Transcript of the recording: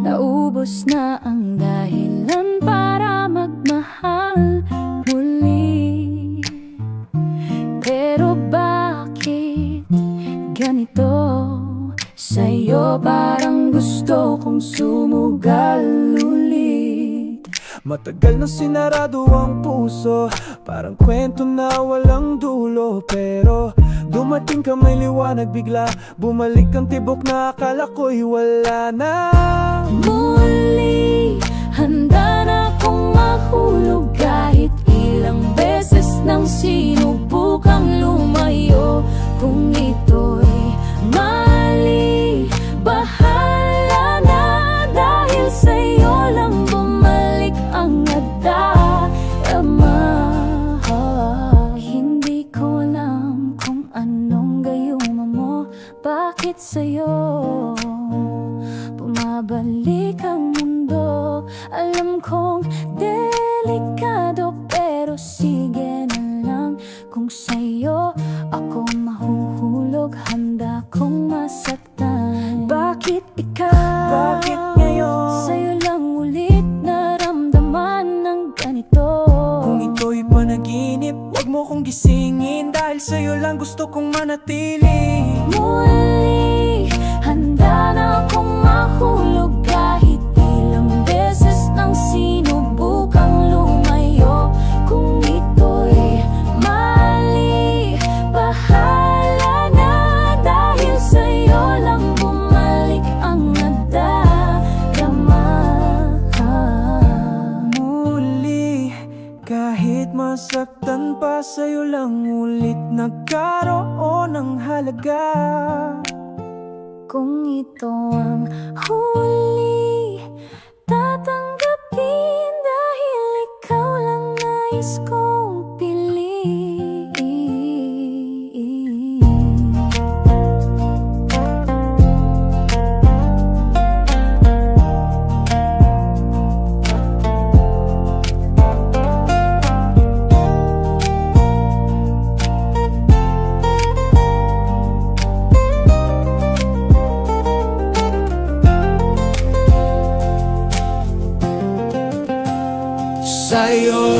Naubos na ang dahilan para magmahal muli. Pero bakit ganito? Sa'yo parang gusto kong sumugal ulit. Matagal na sinarado ang puso, parang kwento na walang dulo. Pero dumating ka may liwanag bigla, bumalik ang tibok na akala ko'y wala na. Muli, handa na akong mahulog kahit ilang beses nang sinubukang lumayo. Kung ito'y mali, bahala na, dahil sa'yo lang bumalik ang nadarama. Hindi ko alam kung anong gayuma mo, bakit sa'yo bumabalik ang mundo. Alam kong delikado, pero sige na lang. Kung sa'yo ako mahuhulog, handa kong masaktan. Bakit ikaw? Bakit ngayon? Sa'yo lang ulit naramdaman ng ganito. Kung ito'y panaginip, wag mo kong gisingin, dahil sa'yo lang gusto kong manatili. Muli, handa na akong mahulog kahit ilang beses nang sinubukang lumayo. Kung ito'y mali, bahala na, dahil sa'yo lang bumalik ang nadarama. Muli, kahit masaktan pa, sa'yo lang ulit nagkaroon ng halaga. Kung ito ang huli, tatanggapin, dahil ikaw lang nais kong piliin. Sa'yo